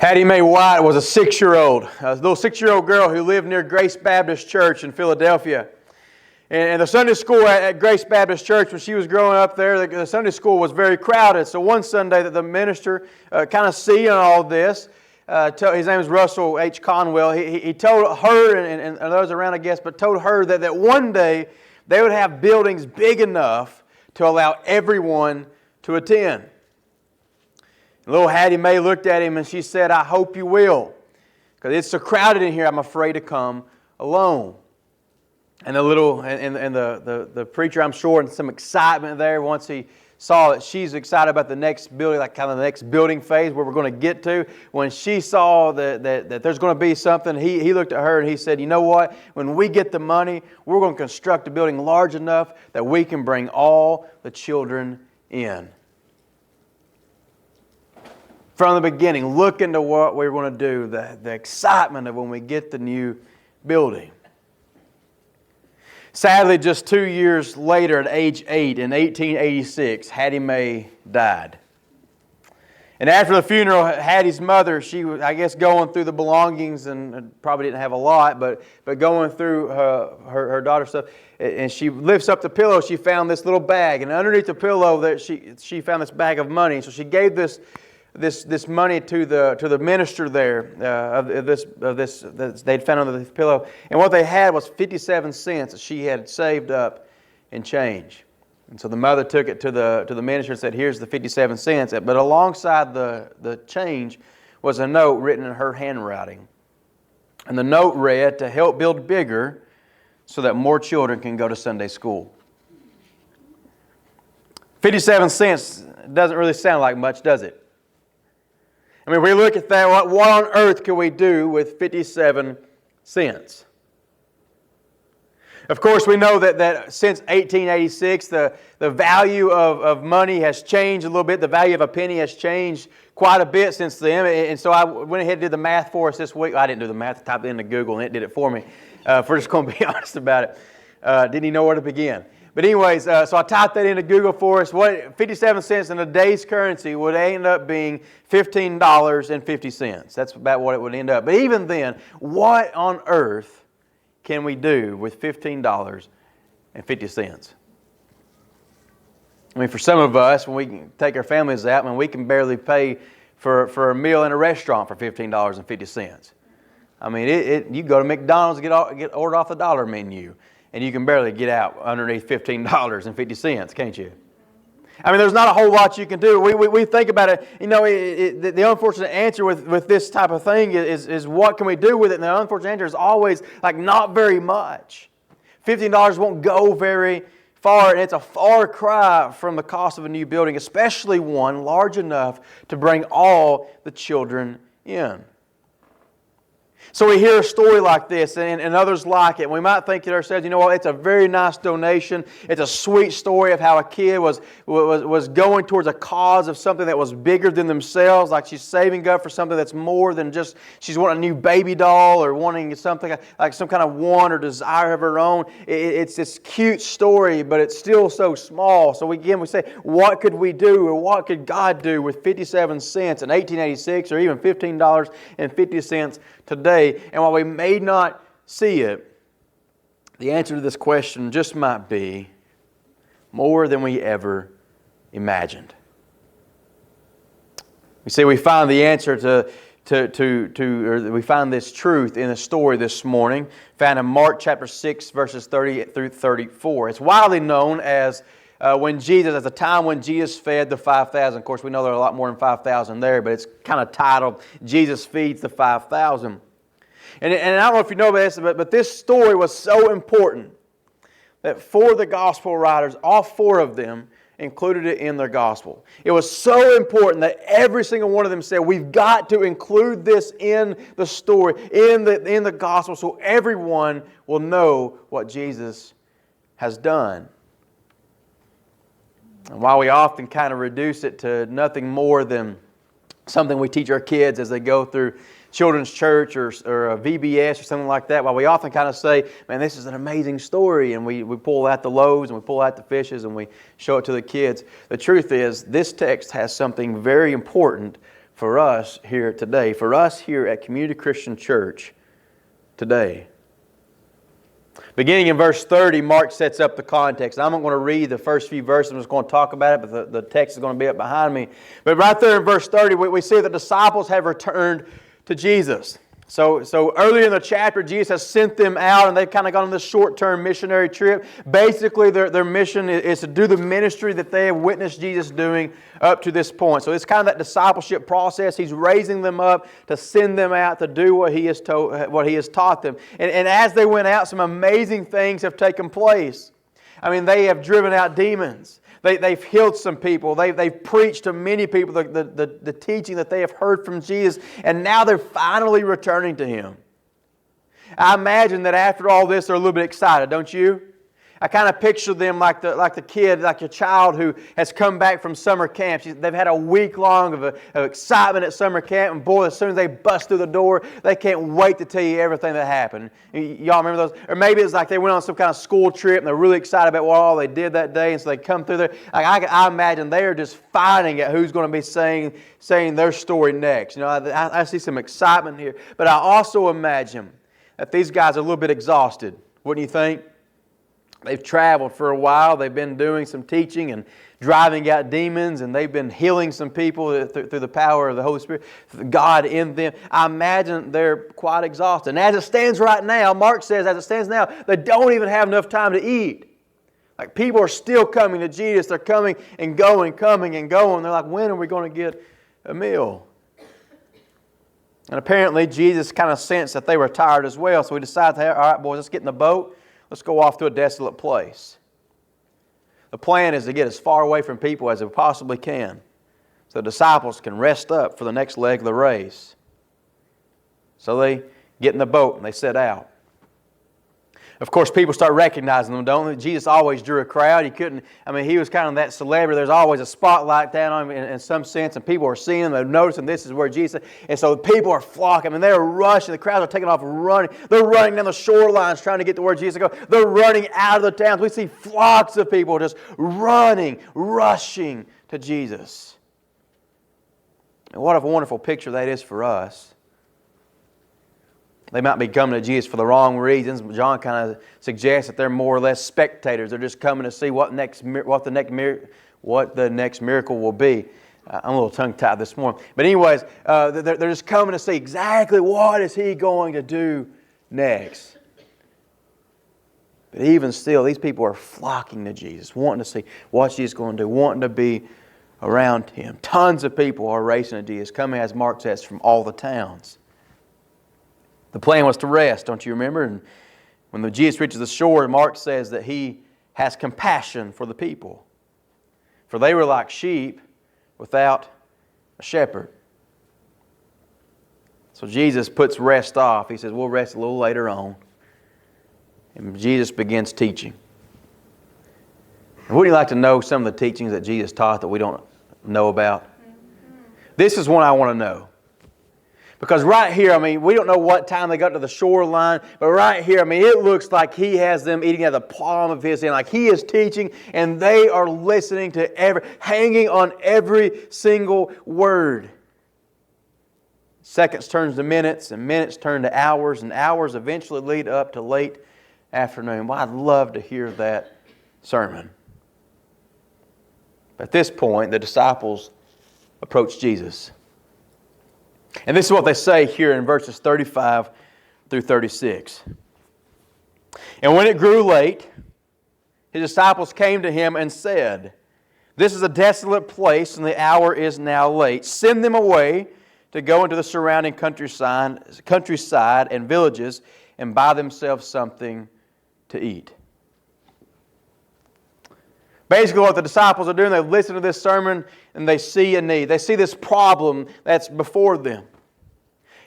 Hattie Mae White was a 6-year-old, a little 6-year-old girl who lived near Grace Baptist Church in Philadelphia. And the Sunday school at Grace Baptist Church, when she was growing up there, the Sunday school was very crowded. So one Sunday that the minister, kind of seeing all this, his name is Russell H. Conwell, he told her and those around, I guess, but told her that one day they would have buildings big enough to allow everyone to attend. Little Hattie Mae looked at him and she said, "I hope you will, because it's so crowded in here, I'm afraid to come alone." And the preacher, I'm sure, in some excitement there, once he saw that she's excited about the next building, like kind of the next building phase where we're going to get to. When she saw that there's going to be something, he looked at her and he said, "You know what? When we get the money, we're going to construct a building large enough that we can bring all the children in." From the beginning, look into what we're going to do, the excitement of when we get the new building. Sadly, just 2 years later, at age 8, in 1886, Hattie Mae died. And after the funeral, Hattie's mother, she was, I guess, going through the belongings and probably didn't have a lot, but going through her daughter's stuff. And she lifts up the pillow, she found this little bag. And underneath the pillow, that she found this bag of money. So she gave this money to the minister there of this they'd found under the pillow, and what they had was 57 cents that she had saved up in change. And so the mother took it to the minister and said, "Here's the 57 cents." But alongside the change was a note written in her handwriting, and the note read, "To help build bigger, so that more children can go to Sunday school." 57 cents doesn't really sound like much, does it? I mean, we look at that, what on earth can we do with 57 cents? Of course, we know that since 1886, the value of money has changed a little bit. The value of a penny has changed quite a bit since then. And so I went ahead and did the math for us this week. I didn't do the math. I typed it into Google and it did it for me. If we're just going to be honest about it. Didn't even know where to begin. But anyways, so I typed that into Google for us. What 57 cents in today's currency would end up being $15.50. That's about what it would end up. But even then, what on earth can we do with $15.50? I mean, for some of us, when we can take our families out, we can barely pay for a meal in a restaurant for $15.50. I mean, you go to McDonald's and get ordered off the dollar menu, and you can barely get out underneath $15.50, can't you? I mean, there's not a whole lot you can do. We think about it. You know, the unfortunate answer with this type of thing is what can we do with it? And the unfortunate answer is always like not very much. $15 won't go very far, and it's a far cry from the cost of a new building, especially one large enough to bring all the children in. So we hear a story like this and others like it. We might think to ourselves, you know what, it's a very nice donation. It's a sweet story of how a kid was going towards a cause of something that was bigger than themselves, like she's saving up for something that's more than just she's wanting a new baby doll or wanting something like some kind of want or desire of her own. It's this cute story, but it's still so small. So we say, what could we do or what could God do with 57 cents in 1886 or even $15.50 today? And while we may not see it, the answer to this question just might be more than we ever imagined. We find the answer we find this truth in the story this morning, found in Mark chapter 6, verses 30 through 34. It's widely known as at the time when Jesus fed the 5,000. Of course, we know there are a lot more than 5,000 there, but it's kind of titled, Jesus Feeds the 5,000. And I don't know if you know this, but this story was so important that for the gospel writers, all four of them included it in their gospel. It was so important that every single one of them said, we've got to include this in the story, in the gospel, so everyone will know what Jesus has done. And while we often kind of reduce it to nothing more than something we teach our kids as they go through children's church or a VBS or something like that, while we often kind of say, man, this is an amazing story, and we pull out the loaves and we pull out the fishes and we show it to the kids. The truth is, this text has something very important for us here today, for us here at Community Christian Church today. Beginning in verse 30, Mark sets up the context. I'm not going to read the first few verses. I'm just going to talk about it, but the text is going to be up behind me. But right there in verse 30, we see the disciples have returned to Jesus. So earlier in the chapter, Jesus has sent them out, and they've kind of gone on this short-term missionary trip. Basically, their mission is to do the ministry that they have witnessed Jesus doing up to this point. So it's kind of that discipleship process. He's raising them up to send them out to do what He has taught them. And as they went out, some amazing things have taken place. I mean, they have driven out demons. They've healed some people. They've preached to many people the teaching that they have heard from Jesus. And now they're finally returning to Him. I imagine that after all this, they're a little bit excited, don't you? I kind of picture them like the kid, like your child who has come back from summer camp. They've had a week long of excitement at summer camp, and boy, as soon as they bust through the door, they can't wait to tell you everything that happened. Y'all remember those? Or maybe it's like they went on some kind of school trip and they're really excited about what all they did that day, and so they come through there. I imagine they are just fighting at who's going to be saying their story next. You know, I see some excitement here, but I also imagine that these guys are a little bit exhausted, wouldn't you think? They've traveled for a while. They've been doing some teaching and driving out demons, and they've been healing some people through the power of the Holy Spirit, God in them. I imagine they're quite exhausted. And as it stands right now, Mark says, as it stands now, they don't even have enough time to eat. Like, people are still coming to Jesus. They're coming and going, coming and going. They're like, when are we going to get a meal? And apparently Jesus kind of sensed that they were tired as well, so he decided, all right, boys, let's get in the boat. Let's go off to a desolate place. The plan is to get as far away from people as we possibly can, so the disciples can rest up for the next leg of the race. So they get in the boat and they set out. Of course, people start recognizing them, don't they? Jesus always drew a crowd. He was kind of that celebrity. There's always a spotlight down on him in some sense, and people are seeing him. They're noticing this is where Jesus is. And so people are flocking. They're rushing. The crowds are taking off running. They're running down the shorelines trying to get to where Jesus goes. They're running out of the towns. We see flocks of people just running, rushing to Jesus. And what a wonderful picture that is for us. They might be coming to Jesus for the wrong reasons. John kind of suggests that they're more or less spectators. They're just coming to see what the next miracle will be. I'm a little tongue-tied this morning. But anyways, they're just coming to see exactly what is He going to do next. But even still, these people are flocking to Jesus, wanting to see what Jesus is going to do, wanting to be around Him. Tons of people are racing to Jesus, coming, as Mark says, from all the towns. The plan was to rest, don't you remember? And when Jesus reaches the shore, Mark says that He has compassion for the people. For they were like sheep without a shepherd. So Jesus puts rest off. He says, we'll rest a little later on. And Jesus begins teaching. And wouldn't you like to know some of the teachings that Jesus taught that we don't know about? This is one I want to know. Because right here, we don't know what time they got to the shoreline, but right here, it looks like He has them eating out of the palm of His hand. Like He is teaching, and they are listening to hanging on every single word. Seconds turns to minutes, and minutes turn to hours, and hours eventually lead up to late afternoon. Well, I'd love to hear that sermon. At this point, the disciples approach Jesus. And this is what they say here in verses 35 through 36. And when it grew late, His disciples came to Him and said, this is a desolate place, and the hour is now late. Send them away to go into the surrounding countryside and villages and buy themselves something to eat. Basically what the disciples are doing, they listen to this sermon and they see a need. They see this problem that's before them.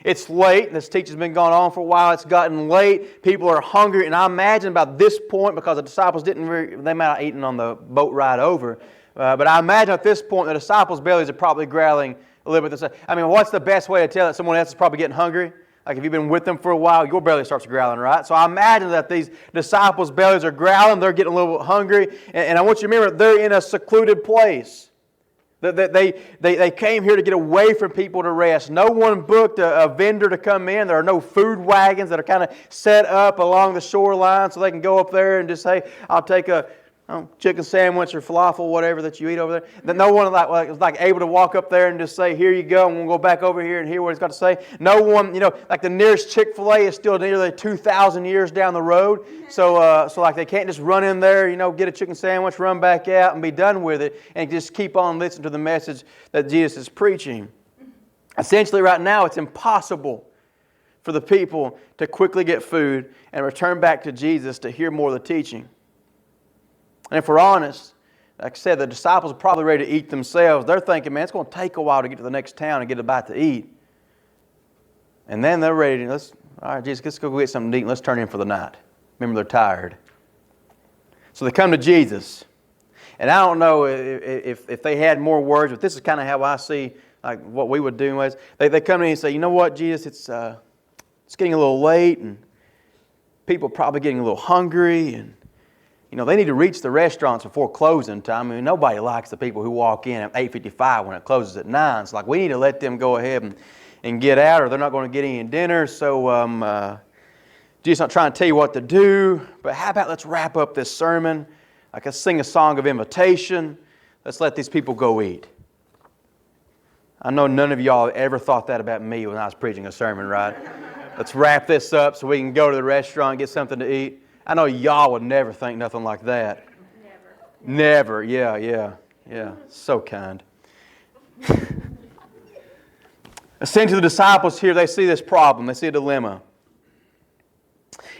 It's late. This teaching's been going on for a while. It's gotten late. People are hungry. And I imagine about this point, because the disciples they might have eaten on the boat ride over, but I imagine at this point the disciples' bellies are probably growling a little bit. What's the best way to tell that someone else is probably getting hungry? Like if you've been with them for a while, your belly starts growling, right? So I imagine that these disciples' bellies are growling. They're getting a little hungry. And I want you to remember, they're in a secluded place. They came here to get away from people to rest. No one booked a vendor to come in. There are no food wagons that are kind of set up along the shoreline so they can go up there and just say, I'll take a chicken sandwich or falafel, whatever that you eat over there. That no one was able to walk up there and just say, here you go, and we'll go back over here and hear what he's got to say. No one, like the nearest Chick-fil-A is still nearly 2,000 years down the road. So they can't just run in there, get a chicken sandwich, run back out, and be done with it, and just keep on listening to the message that Jesus is preaching. Essentially, right now, it's impossible for the people to quickly get food and return back to Jesus to hear more of the teaching. And if we're honest, like I said, the disciples are probably ready to eat themselves. They're thinking, man, it's going to take a while to get to the next town and get a bite to eat. And then they're ready to, all right, Jesus, let's go get something to eat and let's turn in for the night. Remember, they're tired. So they come to Jesus. And I don't know if they had more words, but this is kind of how I see like what we would do. They come to me and say, you know what, Jesus, it's getting a little late and people are probably getting a little hungry and they need to reach the restaurants before closing time. I mean, nobody likes the people who walk in at 8:55 when it closes at 9. It's like we need to let them go ahead and get out or they're not going to get any dinner. So Jesus not trying to tell you what to do, but how about let's wrap up this sermon. Like let's sing a song of invitation. Let's let these people go eat. I know none of y'all ever thought that about me when I was preaching a sermon, right? Let's wrap this up so we can go to the restaurant and get something to eat. I know y'all would never think nothing like that. Never. Yeah. So kind. Essentially, the disciples here, they see this problem. They see a dilemma.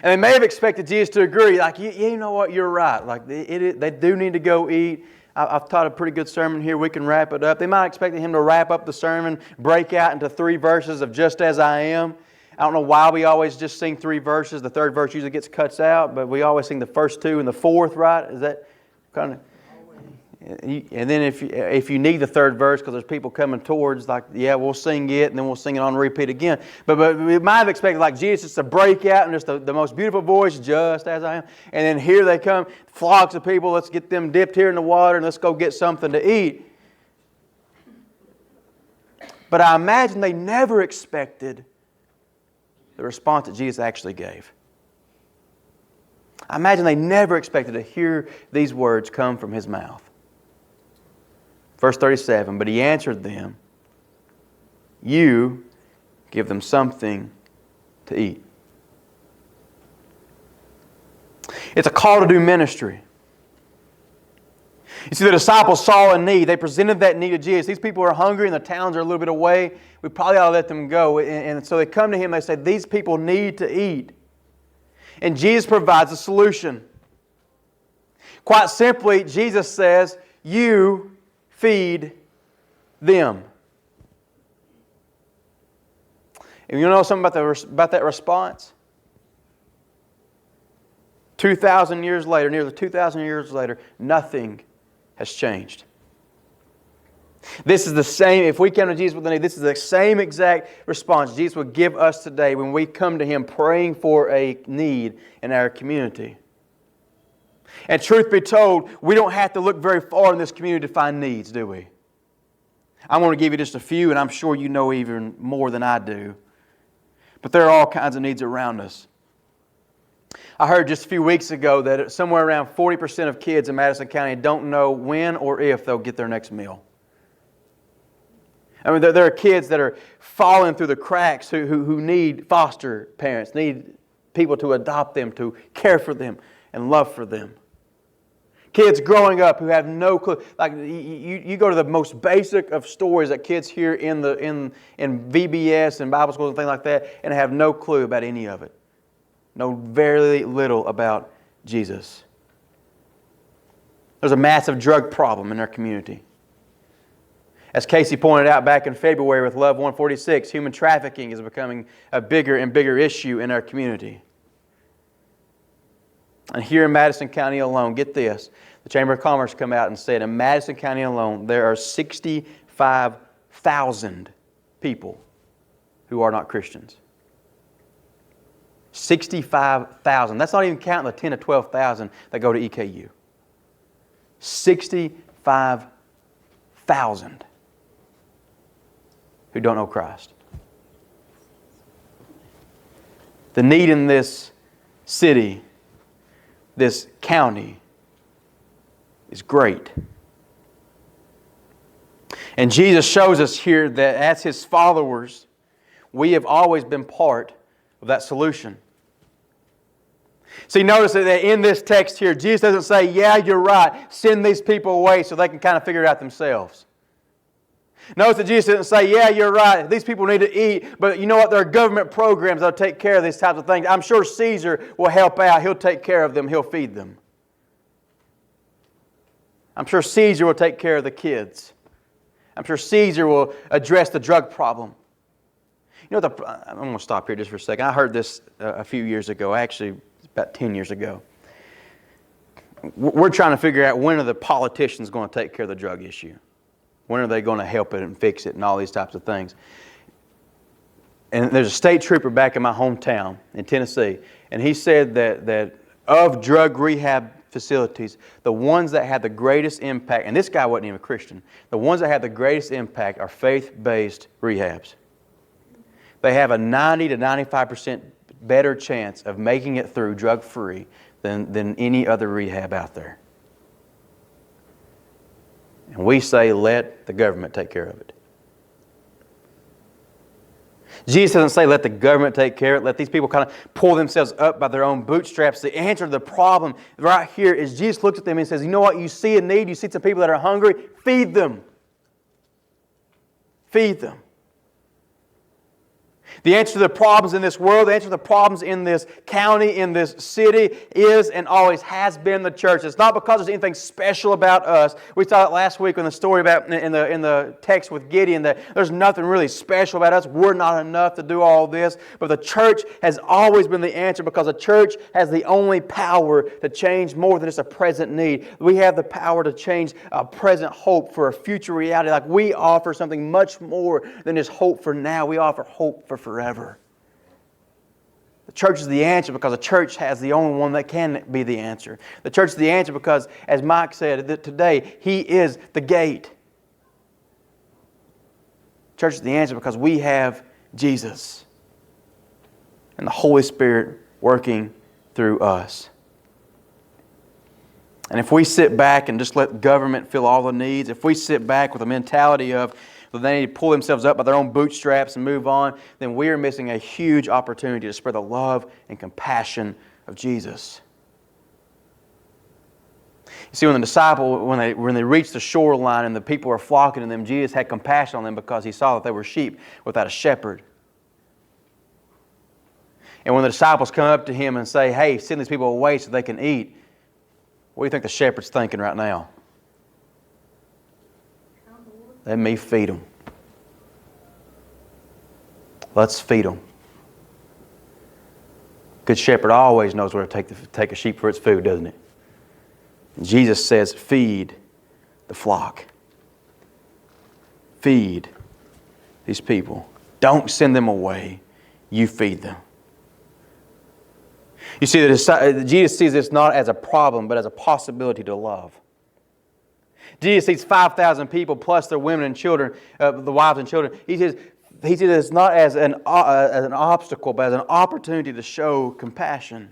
And they may have expected Jesus to agree. Like, you know what, you're right. Like, they do need to go eat. I've taught a pretty good sermon here. We can wrap it up. They might have expected him to wrap up the sermon, break out into 3 verses of just as I am. I don't know why we always just sing 3 verses. The 3rd verse usually gets cut out, but we always sing the first 2 and the 4th, right? Is that kind of? And then if you need the 3rd verse because there's people coming towards, like, yeah, we'll sing it and then we'll sing it on repeat again. But we might have expected like Jesus to break out in just the most beautiful voice, just as I am. And then here they come, flocks of people. Let's get them dipped here in the water and let's go get something to eat. But I imagine they never expected the response that Jesus actually gave. I imagine they never expected to hear these words come from His mouth. Verse 37, but He answered them, you give them something to eat. It's a call to do ministry. You see, the disciples saw a need. They presented that need to Jesus. These people are hungry and the towns are a little bit away. We probably ought to let them go. And so they come to Him and they say, these people need to eat. And Jesus provides a solution. Quite simply, Jesus says, you feed them. And you know something about that response? 2,000 years later, nearly 2,000 years later, nothing has changed. This is the same, if we come to Jesus with a need, this is the same exact response Jesus would give us today when we come to Him praying for a need in our community. And truth be told, we don't have to look very far in this community to find needs, do we? I'm going to give you just a few, and I'm sure you know even more than I do. But there are all kinds of needs around us. I heard just a few weeks ago that somewhere around 40% of kids in Madison County don't know when or if they'll get their next meal. I mean, there are kids that are falling through the cracks who need foster parents, need people to adopt them, to care for them and love for them. Kids growing up who have no clue. Like you go to the most basic of stories that kids hear in VBS and Bible schools and things like that, and have no clue about any of it. Know very little about Jesus. There's a massive drug problem in our community. As Casey pointed out back in February with Love 146, human trafficking is becoming a bigger and bigger issue in our community. And here in Madison County alone, get this, the Chamber of Commerce come out and said in Madison County alone, there are 65,000 people who are not Christians. 65,000. That's not even counting the 10 to 12,000 that go to EKU. 65,000. 1,000 who don't know Christ. The need in this city, this county, is great. And Jesus shows us here that as His followers, we have always been part of that solution. See, notice that in this text here, Jesus doesn't say, yeah, you're right, send these people away so they can kind of figure it out themselves. Notice that Jesus didn't say, yeah, you're right, these people need to eat, but you know what, there are government programs that will take care of these types of things. I'm sure Caesar will help out, he'll take care of them, he'll feed them. I'm sure Caesar will take care of the kids. I'm sure Caesar will address the drug problem. You know, I'm going to stop here just for a second. I heard this a few years ago, actually about 10 years ago. We're trying to figure out when are the politicians going to take care of the drug issue. When are they going to help it and fix it and all these types of things. And there's a state trooper back in my hometown in Tennessee, and he said that of drug rehab facilities, the ones that had the greatest impact, and this guy wasn't even a Christian, the ones that had the greatest impact are faith-based rehabs. They have a 90 to 95% better chance of making it through drug-free than any other rehab out there. And we say, let the government take care of it. Jesus doesn't say, let the government take care of it. Let these people kind of pull themselves up by their own bootstraps. The answer to the problem right here is Jesus looks at them and says, you know what? You see a need. You see some people that are hungry. Feed them. Feed them. The answer to the problems in this world, the answer to the problems in this county, in this city, is and always has been the church. It's not because there's anything special about us. We saw it last week in the story about in the text with Gideon that there's nothing really special about us. We're not enough to do all this. But the church has always been the answer because the church has the only power to change more than just a present need. We have the power to change a present hope for a future reality. Like we offer something much more than just hope for now. We offer hope for forever. The church is the answer because the church has the only one that can be the answer. The church is the answer because, as Mike said that today, He is the gate. Church is the answer because we have Jesus and the Holy Spirit working through us. And if we sit back and just let government fill all the needs, if we sit back with a mentality of they need to pull themselves up by their own bootstraps and move on, then we are missing a huge opportunity to spread the love and compassion of Jesus. You see, when the disciples, when they reached the shoreline and the people were flocking to them, Jesus had compassion on them because He saw that they were sheep without a shepherd. And when the disciples come up to Him and say, hey, send these people away so they can eat, what do you think the shepherd's thinking right now? Let me feed them. Let's feed them. Good shepherd always knows where to take a sheep for its food, doesn't it? And Jesus says, feed the flock. Feed these people. Don't send them away. You feed them. You see, Jesus sees this not as a problem, but as a possibility to love. Jesus sees 5,000 people plus their women and children, the wives and children. He sees this not as an obstacle, but as an opportunity to show compassion.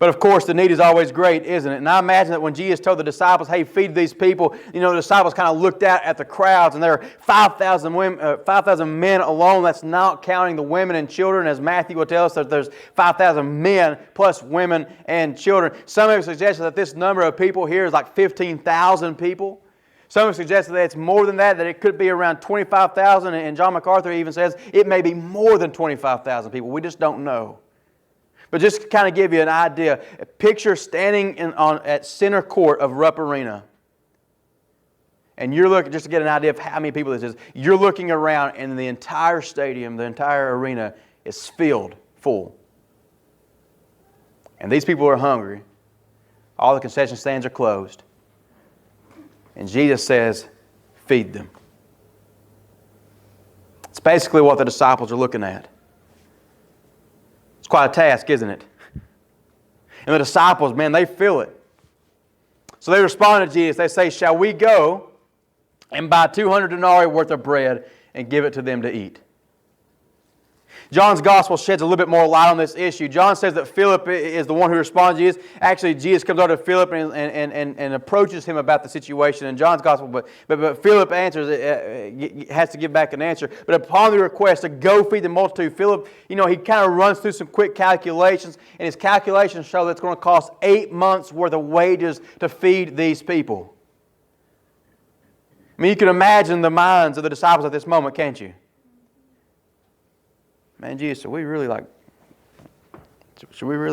But of course, the need is always great, isn't it? And I imagine that when Jesus told the disciples, hey, feed these people, the disciples kind of looked out at the crowds, and there are 5,000 men alone. That's not counting the women and children. As Matthew will tell us, that there's 5,000 men plus women and children. Some have suggested that this number of people here is like 15,000 people. Some have suggested that it's more than that it could be around 25,000. And John MacArthur even says it may be more than 25,000 people. We just don't know. But just to kind of give you an idea, picture standing at center court of Rupp Arena. And you're looking, just to get an idea of how many people this is, you're looking around and the entire stadium, the entire arena is filled full. And these people are hungry. All the concession stands are closed. And Jesus says, feed them. It's basically what the disciples are looking at. It's quite a task, isn't it? And the disciples, man, they feel it. So they respond to Jesus. They say, shall we go and buy 200 denarii worth of bread and give it to them to eat. John's gospel sheds a little bit more light on this issue. John says that Philip is the one who responds to Jesus. Actually, Jesus comes over to Philip and approaches him about the situation in John's gospel. But Philip has to give back an answer. But upon the request to go feed the multitude, Philip, he kind of runs through some quick calculations. And his calculations show that it's going to cost 8 months' worth of wages to feed these people. I mean, you can imagine the minds of the disciples at this moment, can't you? Man, Jesus, should we really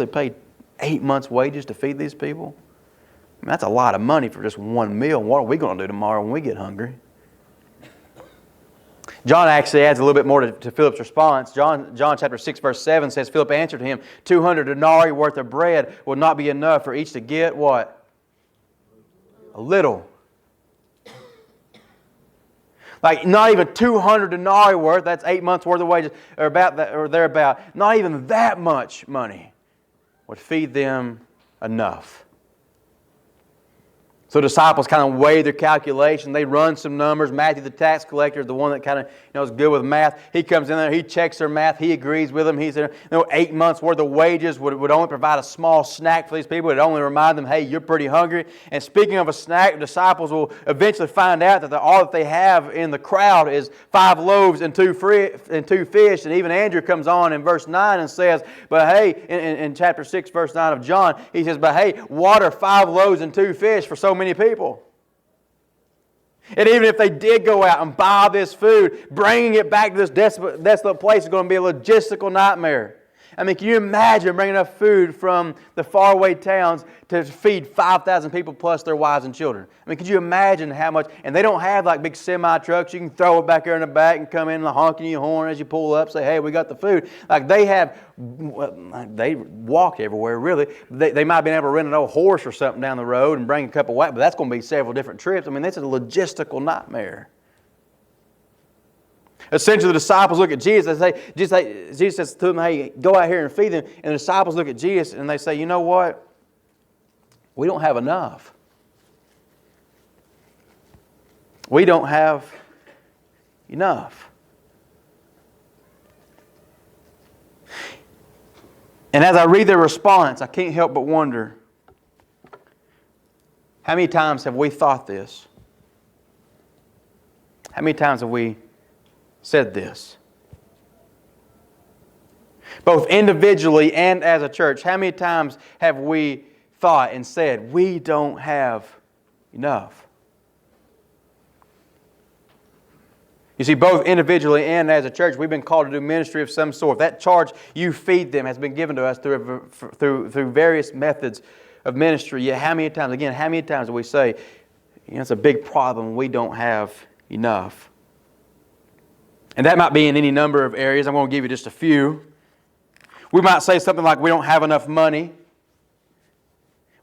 pay 8 months' wages to feed these people? I mean, that's a lot of money for just one meal. What are we going to do tomorrow when we get hungry? John actually adds a little bit more to Philip's response. John chapter 6, verse 7 says, Philip answered him, 200 denarii worth of bread will not be enough for each to get what? A little. Like not even 200 denarii worth, that's 8 months worth of wages, or about that, or thereabout. Not even that much money would feed them enough. So the disciples kind of weigh their calculation. They run some numbers. Matthew, the tax collector, is the one that kind of is good with math. He comes in there. He checks their math. He agrees with them. He said, 8 months worth of wages would only provide a small snack for these people. It would only remind them, hey, you're pretty hungry. And speaking of a snack, the disciples will eventually find out that all that they have in the crowd is 5 loaves and 2 fish. And even Andrew comes on in verse 9 and says, but hey, in chapter 6, verse 9 of John, he says, but hey, water 5 loaves and 2 fish for so many people. And even if they did go out and buy this food, bringing it back to this desolate place is going to be a logistical nightmare. I mean, can you imagine bringing enough food from the faraway towns to feed 5,000 people plus their wives and children? I mean, could you imagine how much? And they don't have like big semi-trucks. You can throw it back there in the back and come in and honking your horn as you pull up, say, hey, we got the food. Like they walk everywhere, really. They might have been able to rent an old horse or something down the road and bring a couple of wagons, but that's going to be several different trips. I mean, that's a logistical nightmare. Essentially, the disciples look at Jesus and Jesus says to them, hey, go out here and feed them. And the disciples look at Jesus and they say, you know what? We don't have enough. We don't have enough. And as I read their response, I can't help but wonder, how many times have we thought this? How many times have we said this? Both individually and as a church, how many times have we thought and said, we don't have enough? You see, both individually and as a church, we've been called to do ministry of some sort. That charge, you feed them, has been given to us through various methods of ministry. Yet how many times do we say, it's a big problem, we don't have enough? And that might be in any number of areas. I'm going to give you just a few. We might say something like, we don't have enough money.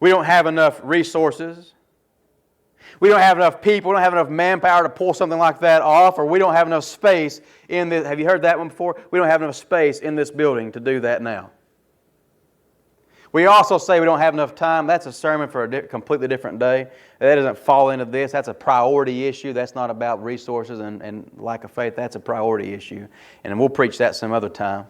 We don't have enough resources. We don't have enough people. We don't have enough manpower to pull something like that off. Or we don't have enough space in this. Have you heard that one before? We don't have enough space in this building to do that now. We also say we don't have enough time. That's a sermon for a completely different day. That doesn't fall into this. That's a priority issue. That's not about resources and lack of faith. That's a priority issue. And we'll preach that some other time.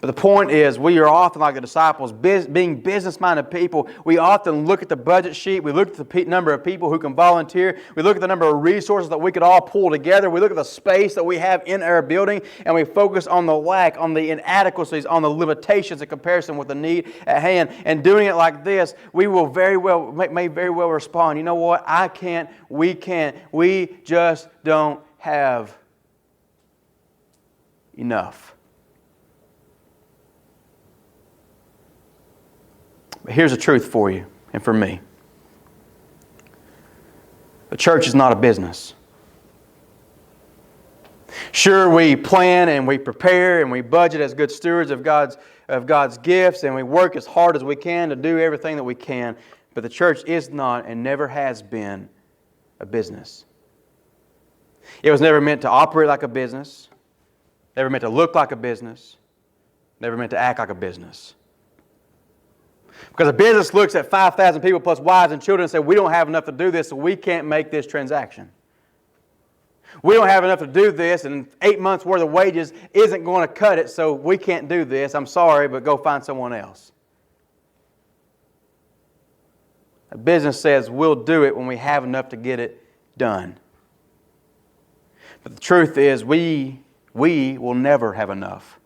But the point is, we are often like the disciples, being business-minded people. We often look at the budget sheet. We look at the number of people who can volunteer. We look at the number of resources that we could all pull together. We look at the space that we have in our building, and we focus on the lack, on the inadequacies, on the limitations in comparison with the need at hand. And doing it like this, we will may very well respond, you know what, I can't, we just don't have enough. But here's the truth for you and for me. The church is not a business. Sure, we plan and we prepare and we budget as good stewards of God's gifts, and we work as hard as we can to do everything that we can. But the church is not and never has been a business. It was never meant to operate like a business, never meant to look like a business, never meant to act like a business. Because a business looks at 5,000 people plus wives and children and says, we don't have enough to do this, so we can't make this transaction. We don't have enough to do this, and 8 months' worth of wages isn't going to cut it, so we can't do this. I'm sorry, but go find someone else. A business says, we'll do it when we have enough to get it done. But the truth is, we will never have enough.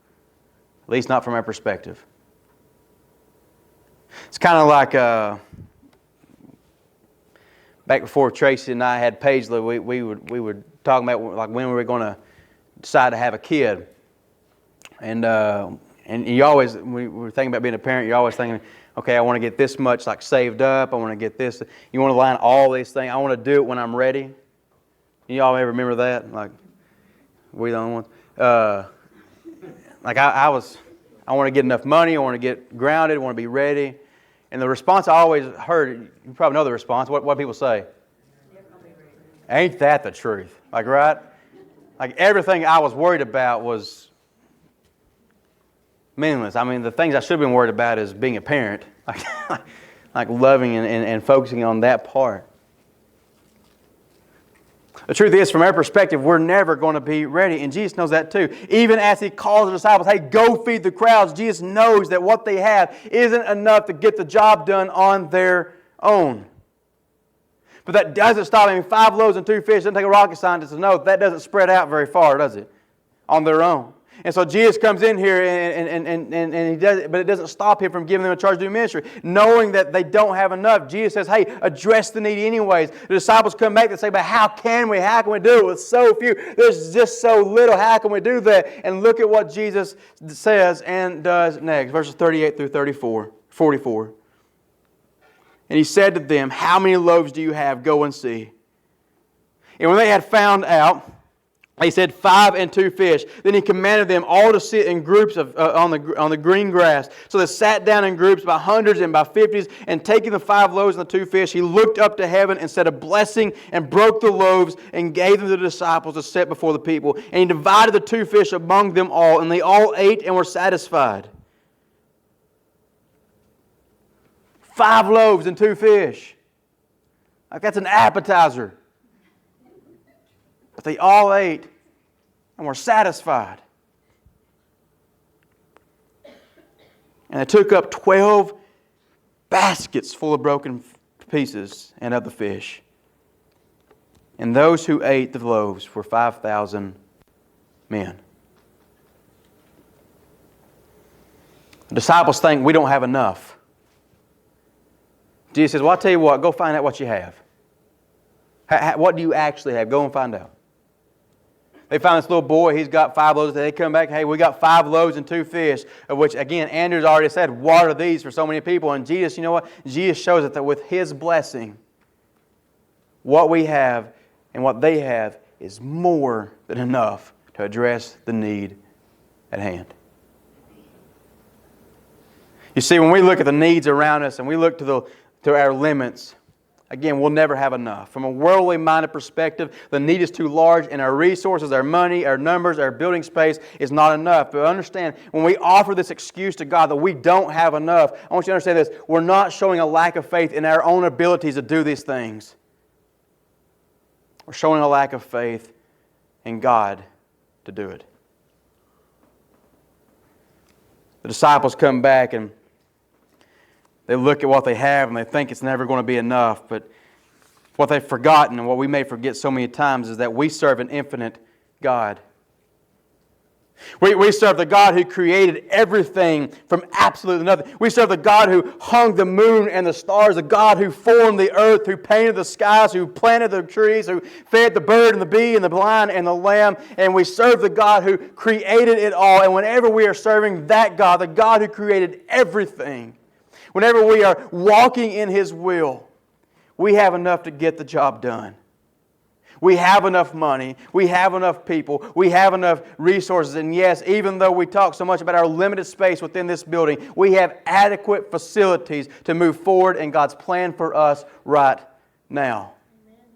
At least not from our perspective. It's kind of like back before Tracy and I had Paisley, we would talk about like when we were going to decide to have a kid. And you always, when we were thinking about being a parent, you're always thinking, okay, I want to get this much like saved up. I want to get this. You want to line all these things. I want to do it when I'm ready. You all ever remember that? Like, we the only ones. Like I want to get enough money. I want to get grounded. I want to be ready. And the response I always heard, you probably know the response. What people say? Ain't that the truth? Like, right? Like everything I was worried about was meaningless. I mean, the things I should have been worried about is being a parent. Like loving and focusing on that part. The truth is, from our perspective, we're never going to be ready. And Jesus knows that too. Even as He calls the disciples, hey, go feed the crowds, Jesus knows that what they have isn't enough to get the job done on their own. But that doesn't stop. I mean, 5 loaves and 2 fish doesn't take a rocket scientist to know that doesn't spread out very far, does it? On their own. And so Jesus comes in here and He does it, but it doesn't stop Him from giving them a charge to do ministry. Knowing that they don't have enough, Jesus says, hey, address the needy anyways. The disciples come back and say, but how can we? How can we do it with so few? There's just so little. How can we do that? And look at what Jesus says and does next. Verses 38 through 44. And He said to them, how many loaves do you have? Go and see. And when they had found out, He said 5 and 2 fish. Then He commanded them all to sit in groups on the green grass. So they sat down in groups by hundreds and by 50s. And taking the 5 loaves and the 2 fish, He looked up to heaven and said a blessing and broke the loaves and gave them to the disciples to set before the people. And He divided the 2 fish among them all. And they all ate and were satisfied. 5 loaves and 2 fish. Like that's an appetizer. But they all ate and were satisfied. And they took up 12 baskets full of broken pieces and of the fish. And those who ate the loaves were 5,000 men. The disciples think we don't have enough. Jesus says, well, I'll tell you what, go find out what you have. What do you actually have? Go and find out. They found this little boy, he's got 5 loaves. They come back, hey, we got 5 loaves and 2 fish, of which, again, Andrew's already said, what are these for so many people? And Jesus, you know what? Jesus shows us that with His blessing, what we have and what they have is more than enough to address the need at hand. You see, when we look at the needs around us and we look to our limits, again, we'll never have enough. From a worldly minded perspective, the need is too large and our resources, our money, our numbers, our building space is not enough. But understand, when we offer this excuse to God that we don't have enough, I want you to understand this. We're not showing a lack of faith in our own abilities to do these things. We're showing a lack of faith in God to do it. The disciples come back and they look at what they have and they think it's never going to be enough. But what they've forgotten and what we may forget so many times is that we serve an infinite God. We serve the God who created everything from absolutely nothing. We serve the God who hung the moon and the stars, the God who formed the earth, who painted the skies, who planted the trees, who fed the bird and the bee and the blind and the lamb. And we serve the God who created it all. And whenever we are serving that God, the God who created everything, whenever we are walking in His will, we have enough to get the job done. We have enough money. We have enough people. We have enough resources. And yes, even though we talk so much about our limited space within this building, we have adequate facilities to move forward in God's plan for us right now. Amen.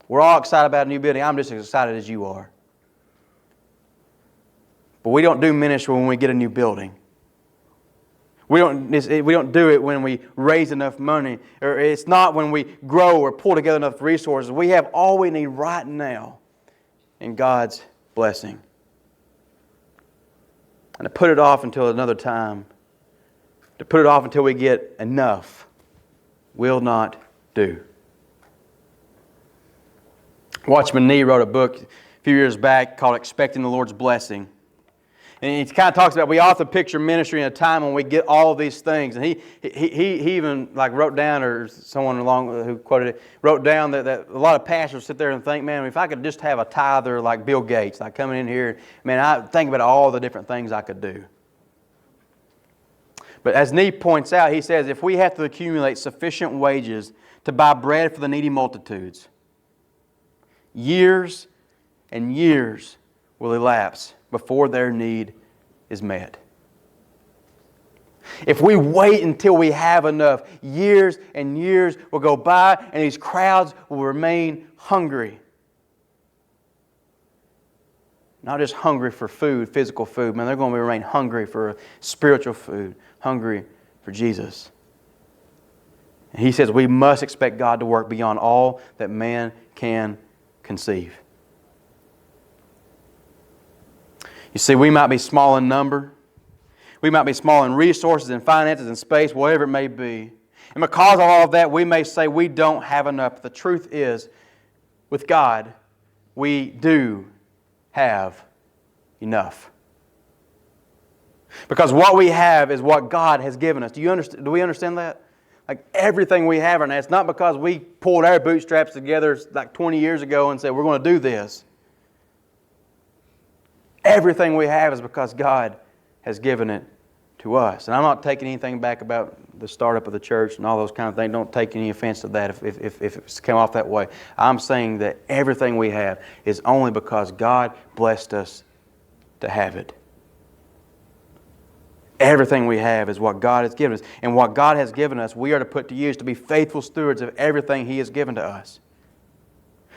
We're all excited about a new building. I'm just as excited as you are. But we don't do ministry when we get a new building. We don't do it when we raise enough money, or it's not when we grow or pull together enough resources. We have all we need right now in God's blessing. And to put it off until another time, to put it off until we get enough, will not do. Watchman Nee wrote a book a few years back called Expecting the Lord's Blessing. And he kind of talks about, we often picture ministry in a time when we get all of these things. And he even wrote down, or someone along who quoted it, wrote down that a lot of pastors sit there and think, man, if I could just have a tither like Bill Gates, like coming in here, man, I think about all the different things I could do. But as Nee points out, he says, if we have to accumulate sufficient wages to buy bread for the needy multitudes, years and years will elapse before their need is met. If we wait until we have enough, years and years will go by and these crowds will remain hungry. Not just hungry for food, physical food, man, they're going to remain hungry for spiritual food, hungry for Jesus. And he says we must expect God to work beyond all that man can conceive. You see, we might be small in number. We might be small in resources and finances and space, whatever it may be. And because of all of that, we may say we don't have enough. But the truth is, with God, we do have enough. Because what we have is what God has given us. Do we understand that? Like everything we have, and it's not because we pulled our bootstraps together like 20 years ago and said we're going to do this. Everything we have is because God has given it to us. And I'm not taking anything back about the startup of the church and all those kind of things. Don't take any offense to that if it's come off that way. I'm saying that everything we have is only because God blessed us to have it. Everything we have is what God has given us. And what God has given us, we are to put to use to be faithful stewards of everything He has given to us.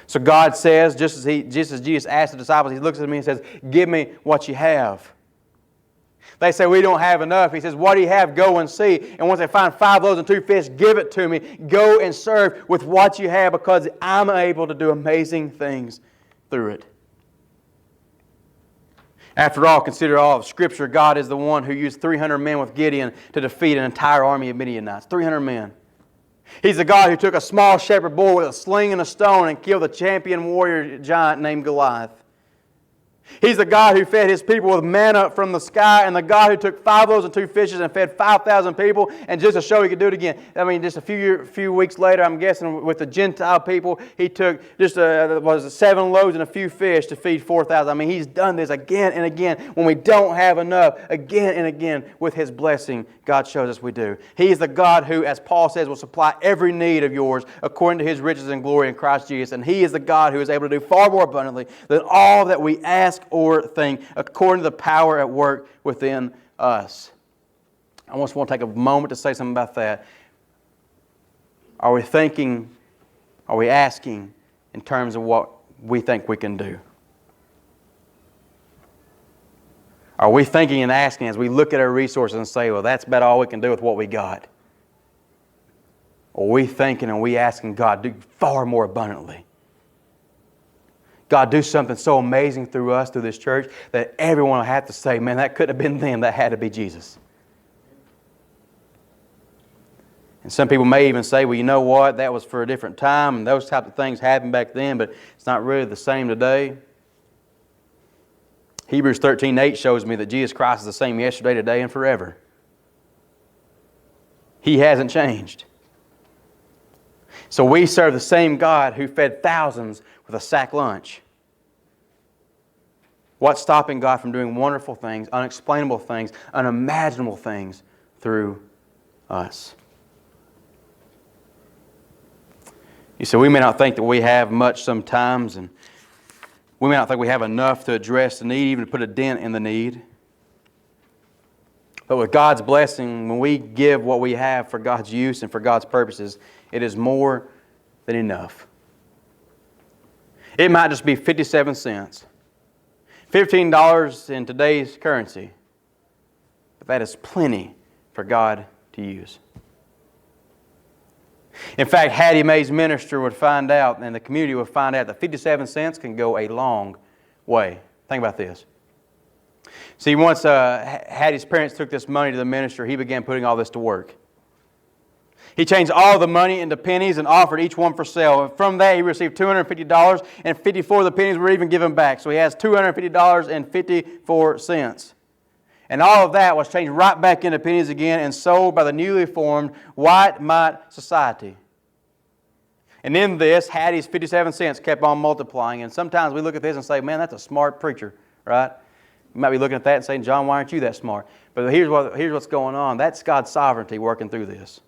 So God says, just as Jesus asked the disciples, He looks at me and says, give me what you have. They say, we don't have enough. He says, what do you have? Go and see. And once they find 5 loaves and 2 fish, give it to me. Go and serve with what you have because I'm able to do amazing things through it. After all, consider all of Scripture. God is the one who used 300 men with Gideon to defeat an entire army of Midianites. 300 men. He's the God who took a small shepherd boy with a sling and a stone and killed a champion warrior giant named Goliath. He's the God who fed His people with manna from the sky, and the God who took 5 loaves and 2 fishes and fed 5,000 people, and just to show He could do it again. I mean, just a few weeks later, I'm guessing with the Gentile people, He took just 7 loaves and a few fish to feed 4,000. I mean, He's done this again and again. When we don't have enough, again and again, with His blessing, God shows us we do. He is the God who, as Paul says, will supply every need of yours according to His riches and glory in Christ Jesus. And He is the God who is able to do far more abundantly than all that we ask or think, according to the power at work within us. I just want to take a moment to say something about that. Are we thinking, are we asking in terms of what we think we can do? Are we thinking and asking as we look at our resources and say, well, that's about all we can do with what we got? Or are we thinking and we asking God to do far more abundantly? God, do something so amazing through us, through this church, that everyone will have to say, man, that couldn't have been them, that had to be Jesus. And some people may even say, well, you know what, that was for a different time, and those type of things happened back then, but it's not really the same today. Hebrews 13:8 shows me that Jesus Christ is the same yesterday, today, and forever. He hasn't changed. So we serve the same God who fed thousands with a sack lunch. What's stopping God from doing wonderful things, unexplainable things, unimaginable things through us? You see, we may not think that we have much sometimes, and we may not think we have enough to address the need, even to put a dent in the need. But with God's blessing, when we give what we have for God's use and for God's purposes, it is more than enough. It might just be 57 cents. $15 in today's currency. But that is plenty for God to use. In fact, Hattie Mae's minister would find out, and the community would find out, that 57 cents can go a long way. Think about this. See, once Hattie's parents took this money to the minister, he began putting all this to work. He changed all the money into pennies and offered each one for sale. And from that, he received $250, and 54 of the pennies were even given back. So he has $250.54. And all of that was changed right back into pennies again and sold by the newly formed White Mite Society. And in this, Hattie's 57 cents kept on multiplying. And sometimes we look at this and say, man, that's a smart preacher, right? You might be looking at that and saying, John, why aren't you that smart? But here's what's going on. That's God's sovereignty working through this.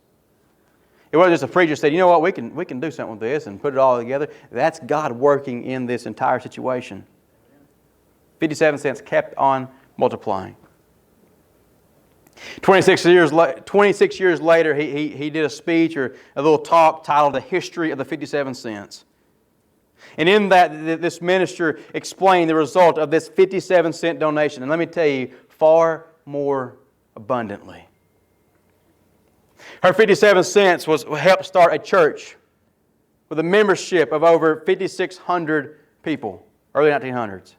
It wasn't just a preacher said, you know what, we can do something with this and put it all together. That's God working in this entire situation. 57 cents kept on multiplying. 26 years later, he did a speech or a little talk titled The History of the 57 Cents. And in that, this minister explained the result of this 57-cent donation. And let me tell you, far more abundantly. Her 57 cents helped start a church with a membership of over 5,600 people, early 1900s.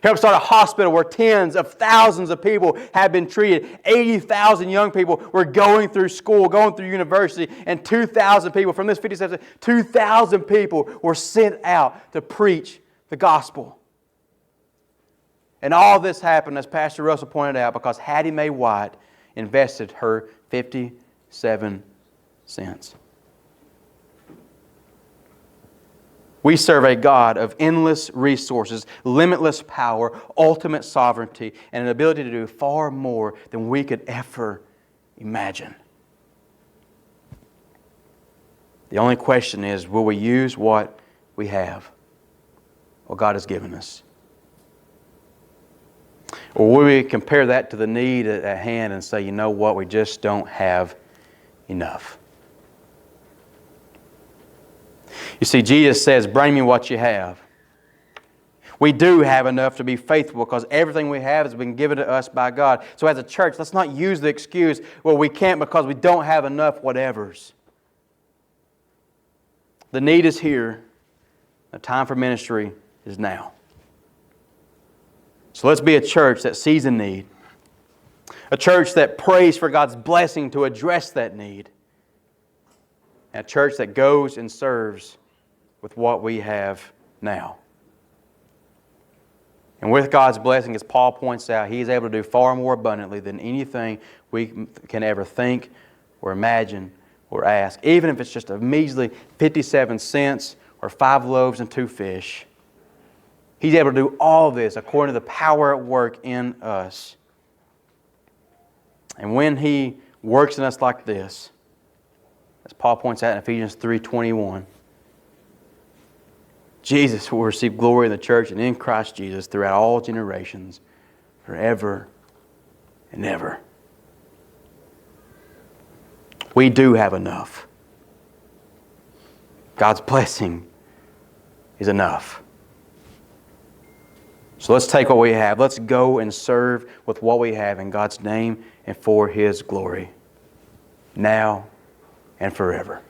Helped start a hospital where tens of thousands of people have been treated. 80,000 young people were going through school, going through university, and 2,000 people from this 57, 2,000 people were sent out to preach the gospel. And all this happened, as Pastor Russell pointed out, because Hattie Mae White invested her 57 cents. We serve a God of endless resources, limitless power, ultimate sovereignty, and an ability to do far more than we could ever imagine. The only question is, will we use what we have, what God has given us? Or will we compare that to the need at hand and say, you know what, we just don't have enough? You see, Jesus says, bring me what you have. We do have enough to be faithful because everything we have has been given to us by God. So as a church, let's not use the excuse, well, we can't because we don't have enough whatevers. The need is here. The time for ministry is now. So let's be a church that sees a need. A church that prays for God's blessing to address that need. And a church that goes and serves with what we have now. And with God's blessing, as Paul points out, He is able to do far more abundantly than anything we can ever think or imagine or ask. Even if it's just a measly 57 cents or 5 loaves and 2 fish. He's able to do all this according to the power at work in us. And when He works in us like this, as Paul points out in Ephesians 3:21, Jesus will receive glory in the church and in Christ Jesus throughout all generations, forever and ever. We do have enough. God's blessing is enough. So let's take what we have. Let's go and serve with what we have in God's name and for His glory, now and forever.